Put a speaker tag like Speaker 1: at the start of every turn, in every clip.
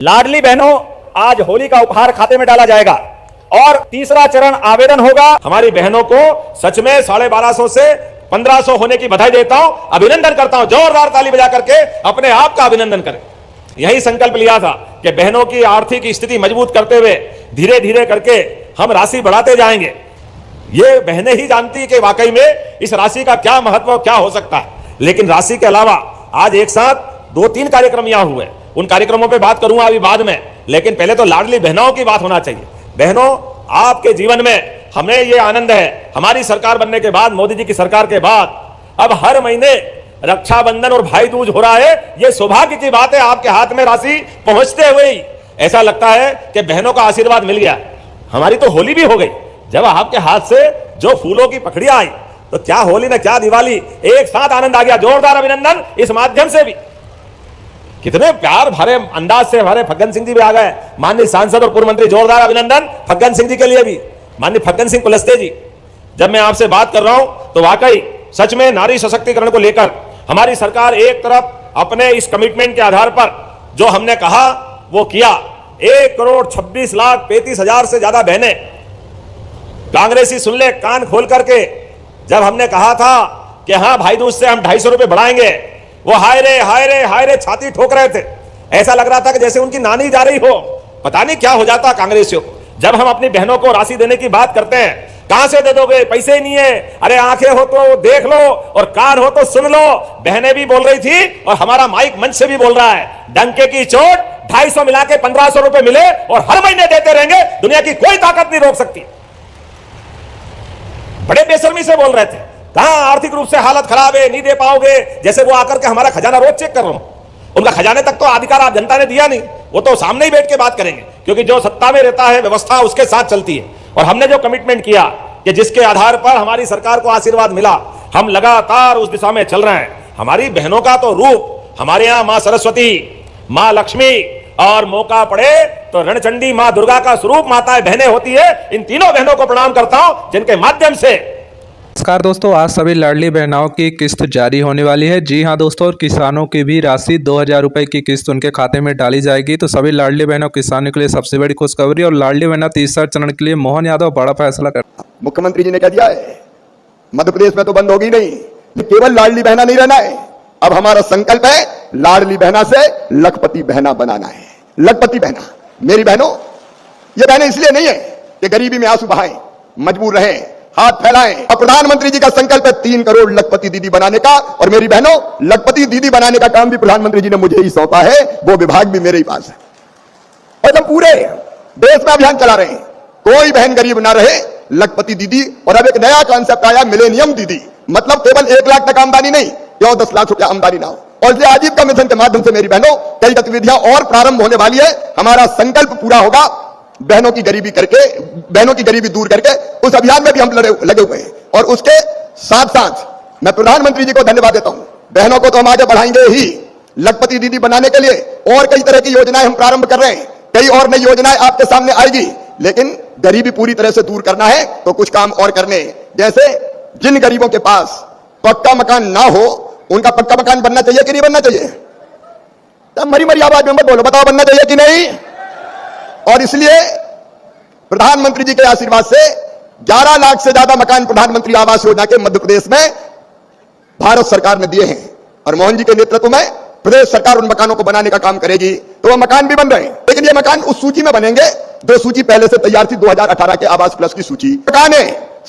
Speaker 1: लाडली बहनों, आज होली का उपहार खाते में डाला जाएगा और तीसरा चरण आवेदन होगा। हमारी बहनों को सच में 1250 से 1500 होने की बधाई देता हूं, अभिनंदन करता हूं। जोरदार ताली बजा करके अपने आप का अभिनंदन करें। यही संकल्प लिया था कि बहनों की आर्थिक स्थिति मजबूत करते हुए धीरे धीरे करके हम राशि बढ़ाते जाएंगे। ये बहनें ही जानती कि वाकई में इस राशि का क्या महत्व, क्या हो सकता है। लेकिन राशि के अलावा आज एक साथ 2-3 कार्यक्रम यहां हुए, उन कार्यक्रमों पे बात करूंगा अभी बाद में, लेकिन पहले तो लाडली बहनों की बात होना चाहिए। बहनों, आपके जीवन में हमें ये आनंद है, हमारी सरकार बनने के बाद, मोदी जी की सरकार के बाद अब हर महीने रक्षाबंधन और भाई दूज हो रहा है। ये सौभाग्य की बात है, आपके हाथ में राशि पहुंचते हुए ही ऐसा लगता है कि बहनों का आशीर्वाद मिल गया। हमारी तो होली भी हो गई जब आपके हाथ से जो फूलों की पखड़ियां आई, तो क्या होली ना क्या दिवाली, एक साथ आनंद आ गया। जोरदार अभिनंदन इस माध्यम से भी। कितने प्यार भरे अंदाज से हमारे फग्गन सिंह जी भी आ गए, माननीय सांसद और पूर्व मंत्री। जोरदार अभिनंदन फग्गन सिंह जी के लिए भी, माननीय फग्गन सिंह कुलस्ते जी। जब मैं आपसे बात कर रहा हूं तो वाकई सच में नारी सशक्तिकरण को लेकर हमारी सरकार एक तरफ अपने इस कमिटमेंट के आधार पर जो हमने कहा वो किया। 1,26,35,000 से ज्यादा बहनें, कांग्रेसी सुन ले कान खोल करके, जब हमने कहा था कि हाँ भाई दूज से हम 250 रुपए बढ़ाएंगे, वो हाय रे हाय रे हाय रे छाती ठोक रहे थे। ऐसा लग रहा था कि जैसे उनकी नानी जा रही हो। पता नहीं क्या हो जाता कांग्रेसियों को। जब हम अपनी बहनों को राशि देने की बात करते हैं, कहां से दे दोगे, पैसे ही नहीं है। अरे आंखें हो तो देख लो और कान हो तो सुन लो। बहनें भी बोल रही थी और हमारा माइक मंच से भी बोल रहा है, डंके की चोट 250 मिला के 1500 रुपए मिले और हर महीने देते रहेंगे, दुनिया की कोई ताकत नहीं रोक सकती। बड़े बेशर्मी से बोल रहे थे, कहां आर्थिक रूप से हालत खराब है, नहीं दे पाओगे, जैसे वो आकर के हमारा खजाना रोज चेक कर रहा हूं। उनका खजाने तक तो अधिकार आप जनता ने दिया नहीं, वो तो सामने ही बैठ के बात करेंगे, क्योंकि जो सत्ता में रहता है व्यवस्था उसके साथ चलती है। और हमने जो कमिटमेंट किया कि जिसके आधार पर हमारी सरकार को आशीर्वाद मिला, हम लगातार उस दिशा में चल रहे हैं। हमारी बहनों का तो रूप, हमारे यहां मां सरस्वती, मां लक्ष्मी और मौका पड़े तो रणचंडी मां दुर्गा का स्वरूप माताएं बहनें होती है। इन तीनों बहनों को प्रणाम करता हूं जिनके माध्यम से।
Speaker 2: नमस्कार दोस्तों, आज सभी लाडली बहनों की किस्त जारी होने वाली है। जी हां दोस्तों, और किसानों की भी राशि 2000 रुपए की किस्त उनके खाते में डाली जाएगी। तो सभी लाडली बहनों किसानों के लिए सबसे बड़ी खुशखबरी। और लाडली बहनों तीसरा चरण के लिए मोहन यादव बड़ा फैसला कर,
Speaker 3: मुख्यमंत्री जी ने कह दिया है मध्य प्रदेश में तो बंद होगी नहीं, केवल लाडली बहना नहीं रहना है। अब हमारा संकल्प है लाडली बहना से लखपति बहना बनाना है। लखपति बहना, मेरी बहनों, ये बहनें इसलिए नहीं है कि गरीबी में आंसू बहाएं, मजबूर रहे, हाथ फैलाएं। और प्रधानमंत्री जी का संकल्प है 3 करोड़ लखपति दीदी बनाने का। और मेरी बहनों, लखपति दीदी बनाने का काम भी प्रधानमंत्री जी ने मुझे ही सौंपा है, वो विभाग भी मेरे ही पास है। और हम पूरे देश में अभियान चला रहे हैं, कोई बहन गरीब ना रहे, लखपति दीदी। और अब एक नया कॉन्सेप्ट आया, मिलेनियम दीदी, मतलब केवल 1 लाख तक आमदनी नहीं, क्यों 10 लाख रुपया आमदनी ना हो। और इसलिए आजीविका मिशन के माध्यम से मेरी बहनों कई गतिविधियां और प्रारंभ होने वाली है। हमारा संकल्प पूरा होगा, बहनों की गरीबी करके, बहनों की गरीबी दूर करके उस अभियान में भी हम लगे हुए हैं। और उसके साथ साथ मैं प्रधानमंत्री जी को धन्यवाद देता हूं। बहनों को तो हम आगे बढ़ाएंगे ही, लखपति दीदी बनाने के लिए और कई तरह की योजनाएं हम प्रारंभ कर रहे हैं। कई और नई योजनाएं आपके सामने आएगी, लेकिन गरीबी पूरी तरह से दूर करना है तो कुछ काम और करने। जैसे जिन गरीबों के पास पक्का मकान ना हो, उनका पक्का मकान बनना चाहिए कि नहीं बनना चाहिए? तब मरी मरी आवाज में मत बोलो, बताओ बनना चाहिए कि नहीं। और इसलिए प्रधानमंत्री जी के आशीर्वाद से 11 लाख से ज्यादा मकान प्रधानमंत्री आवास योजना के मध्य प्रदेश में भारत सरकार ने दिए हैं। और मोहन जी के नेतृत्व में प्रदेश सरकार उन मकानों को बनाने का काम करेगी, तो वह मकान भी बन रहे हैं। लेकिन ये मकान उस सूची में बनेंगे जो सूची पहले से तैयार थी, 2018 के आवास प्लस की सूची। मकान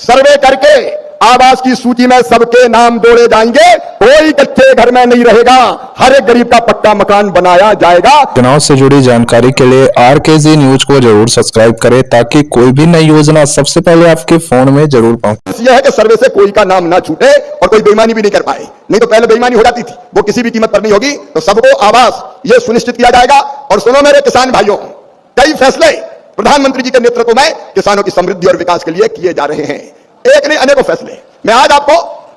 Speaker 3: सर्वे करके आवास की सूची में सबके नाम जोड़े जाएंगे, कोई कच्चे घर में नहीं रहेगा, हर एक गरीब का पक्का मकान बनाया जाएगा।
Speaker 4: चुनाव से जुड़ी जानकारी के लिए RKG न्यूज को जरूर सब्सक्राइब करें, ताकि कोई भी नई योजना सबसे पहले आपके फोन में जरूर पहुंचे।
Speaker 3: यह है कि सर्वे से कोई का नाम ना छूटे और कोई बेईमानी भी नहीं कर पाए। नहीं तो पहले बेईमानी हो जाती थी, वो किसी भी कीमत पर नहीं होगी। तो सबको आवास ये सुनिश्चित किया जाएगा। और सुनो मेरे किसान भाइयों, कई फैसले प्रधानमंत्री जी के नेतृत्व में किसानों की समृद्धि और विकास के लिए किए जा रहे हैं। एक नहीं अनेकों फैसले। मैं आज आपको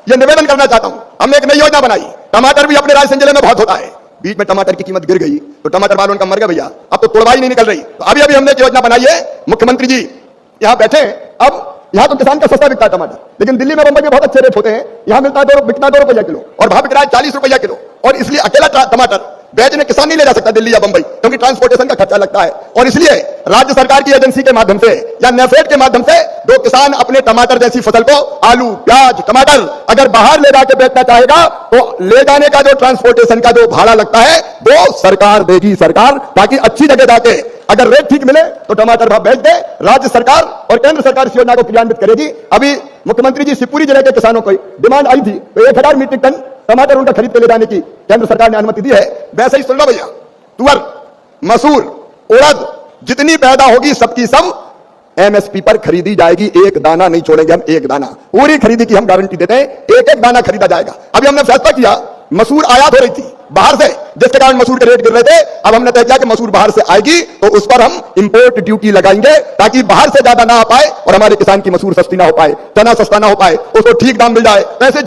Speaker 3: यह निवेदन करना चाहता हूं, हमने एक नई योजना बनाई। टमाटर भी अपने रायसेन जिले में बहुत होता है, बीच में टमाटर की कीमत गिर गई तो टमाटर वालों का मर गया भैया, अब तो तोड़वाई नहीं निकल रही। तो अभी हमने एक योजना बनाई है, मुख्यमंत्री जी यहां बैठे। अब यहां तो किसान का सस्ता बिकता है टमाटर, लेकिन दिल्ली में, मुंबई में बहुत अच्छे रेट होते हैं। यहां मिलता है बिकता 2 रुपया किलो और वहां बिक रहा है 40 रुपया किलो। और इसलिए अकेला टमाटर बेचने किसान नहीं ले जा सकता दिल्ली या बंबई, क्योंकि ट्रांसपोर्टेशन का खर्चा लगता है। और इसलिए राज्य सरकार की एजेंसी के माध्यम से या नेफेड के माध्यम से जो किसान अपने टमाटर जैसी फसल को, आलू, प्याज, टमाटर अगर बाहर ले जाके बेचना चाहेगा तो ले जाने का जो ट्रांसपोर्टेशन का जो भाड़ा लगता है वो सरकार देगी, सरकार, ताकि अच्छी जगह जाके अगर रेट ठीक मिले तो टमाटर भाव बेच दे। राज्य सरकार और केंद्र सरकार इस योजना को क्रियान्वित करेगी। अभी मुख्यमंत्री जी शिवपुरी जिले के किसानों को डिमांड आई थी तो 1000 मीट्रिक टन टमाटर उनका खरीद के ले जाने की केंद्र सरकार ने अनुमति दी है। वैसे ही सुन लो भैया, तुअर, मसूर, उड़द जितनी पैदा होगी सबकी सब एमएसपी पर खरीदी जाएगी, एक दाना नहीं छोड़ेंगे हम, एक दाना पूरी खरीदी की हम गारंटी देते हैं, एक एक दाना खरीदा जाएगा। अभी हमने फैसला किया, मसूर आयात हो रही थी बाहर से, जिसके कारण मसूर के रेट गिर रहे थे। अब हमने तय किया कि मसूर बाहर से आएगी तो उस पर हम इंपोर्ट ड्यूटी लगाएंगे ताकि बाहर से ज्यादा ना आ पाए और हमारे किसान की मसूर सस्ती ना हो पाए, चना सस्ता ना हो पाए, उसको ठीक दाम मिल जाए। ऐसे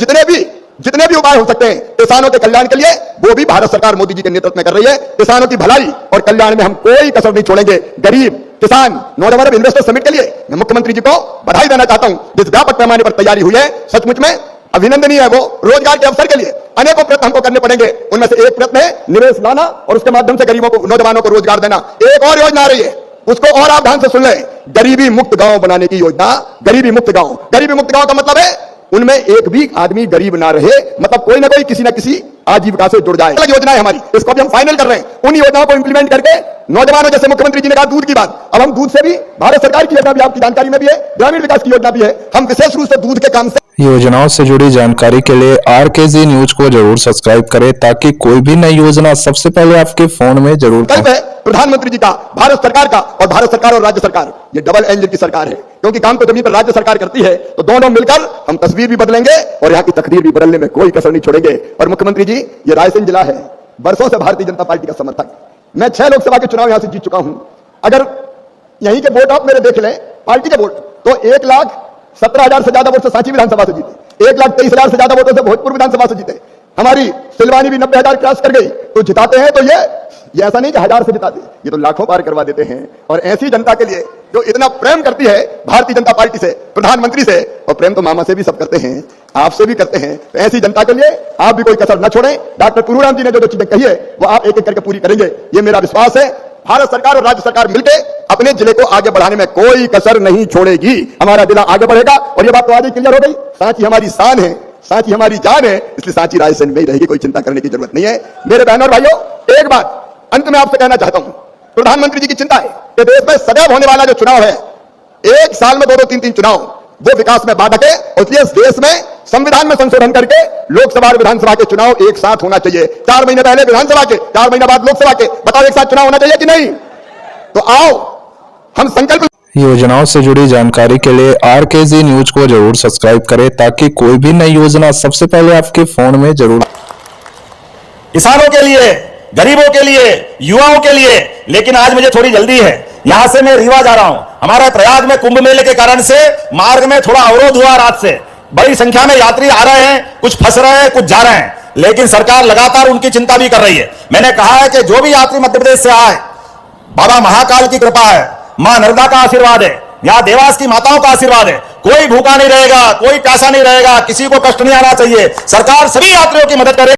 Speaker 3: जितने भी उपाय हो सकते हैं किसानों के कल्याण के लिए, वो भी भारत सरकार मोदी जी के नेतृत्व में कर रही है। किसानों की भलाई और कल्याण में हम कोई कसर नहीं छोड़ेंगे। गरीब, किसान, नौजवान इन्वेस्टर समिट के लिए मैं मुख्यमंत्री जी को बधाई देना चाहता हूं। जिस व्यापक पैमाने पर तैयारी हुई है सचमुच में अभिनंदनीय है। वो रोजगार के अवसर के लिए अनेकों प्रयत्न हमको करने पड़ेंगे, उनमें से एक प्रयत्न है निवेश लाना और उसके माध्यम से गरीबों को, नौजवानों को रोजगार देना। एक और योजना आ रही है, उसको और आप ध्यान से सुन लें, गरीबी मुक्त गांव बनाने की योजना। गरीबी मुक्त गांव, गरीबी मुक्त गांव का मतलब है उनमें एक भी आदमी गरीब ना रहे, मतलब कोई ना कोई किसी ना किसी आजीविका से जुड़ जाए। अलग योजना है हमारी, इसको भी हम फाइनल कर रहे हैं। उन योजनाओं को इंप्लीमेंट करके नौजवानों, जैसे मुख्यमंत्री जी ने कहा दूध की बात, अब हम दूध से भी, भारत सरकार की योजना भी आपकी जानकारी में भी है, ग्रामीण विकास की योजना भी है, हम विशेष रूप से दूध के काम से
Speaker 4: योजनाओं से जुड़ी जानकारी के लिए आरकेजी न्यूज को जरूर सब्सक्राइब करें ताकि कोई भी नई योजना सबसे पहले आपके फोन में जरूर
Speaker 3: कल्प है प्रधानमंत्री जी का, भारत सरकार का। और भारत सरकार और राज्य सरकार ये डबल इंजन की सरकार है, क्योंकि काम तो जमीन पर राज्य सरकार करती है, तो दोनों मिलकर हम तस्वीर भी बदलेंगे और यहाँ की तकदीर भी बदलने में कोई कसर नहीं छोड़ेंगे। और मुख्यमंत्री जी, ये रायसेन जिला है, वर्षों से भारतीय जनता पार्टी का समर्थक, मैं 6 लोकसभा के चुनाव यहां से जीत चुका हूं। अगर यहीं के वोट आप मेरे देख लें, पार्टी के वोट, तो 1,17,000 से ज्यादा वोट से सांची विधानसभा से जीते, 1,23,000 से ज्यादा वोटों से भोजपुर विधानसभा से जीते, हमारी सिलवानी भी 90,000 क्रॉस कर गई। तो जिताते हैं तो ये ऐसा नहीं कि 1000 से जिताते, ये तो लाखों पार करवा देते हैं। और ऐसी जनता के लिए जो इतना प्रेम करती है भारतीय जनता पार्टी से, प्रधानमंत्री से, और प्रेम तो मामा से भी सब करते हैं, आपसे भी करते हैं, तो ऐसी जनता के लिए आप भी कोई कसर न छोड़ें। डॉक्टर पुरूराम जी ने जो चीजें कही है वो आप एक एक करके पूरी करेंगे, ये मेरा विश्वास है। भारत सरकार और राज्य सरकार मिलकर अपने जिले को आगे बढ़ाने में कोई कसर नहीं छोड़ेगी, हमारा जिला आगे बढ़ेगा। और ये बात तो आगे क्लियर हो गई, सांची हमारी शान है, सांची हमारी जान है, इसलिए सांची रायसेन में ही रहेगी, कोई चिंता करने की जरूरत नहीं है। मेरे बहनों और भाइयों, एक बात अंत में आपसे कहना चाहता हूं, प्रधानमंत्री जी की चिंता है कि देश में सदैव होने वाला जो चुनाव है, एक साल में 2-2, 3-3 चुनाव, वो विकास में बाधक है। और इसलिए इस देश में संविधान में संशोधन करके लोकसभा और विधानसभा के चुनाव एक साथ होना चाहिए। 4 महीने पहले विधानसभा के, 4 महीने बाद लोकसभा के, बताओ एक साथ चुनाव होना चाहिए कि नहीं? तो आओ हम संकल्प।
Speaker 4: योजनाओं से जुड़ी जानकारी के लिए आरकेजी न्यूज को जरूर सब्सक्राइब करें ताकि कोई भी नई योजना सबसे पहले आपके फोन में जरूर।
Speaker 1: किसानों के लिए, गरीबों के लिए, युवाओं के लिए। लेकिन आज मुझे थोड़ी जल्दी है, यहां से मैं रीवा जा रहा हूं। हमारे प्रयाग में कुंभ मेले के कारण से मार्ग में थोड़ा अवरोध हुआ रात से, बड़ी संख्या में यात्री आ रहे हैं, कुछ फंस रहे हैं, कुछ जा रहे हैं, लेकिन सरकार लगातार उनकी चिंता भी कर रही है। मैंने कहा है कि जो भी यात्री मध्य प्रदेश से आए, बाबा महाकाल की कृपा है, मां नर्मदा का आशीर्वाद है, यहां देवास की माताओं का आशीर्वाद है, कोई भूखा नहीं रहेगा, कोई प्यासा नहीं रहेगा, किसी को कष्ट नहीं आना चाहिए। सरकार सभी यात्रियों की मदद करे।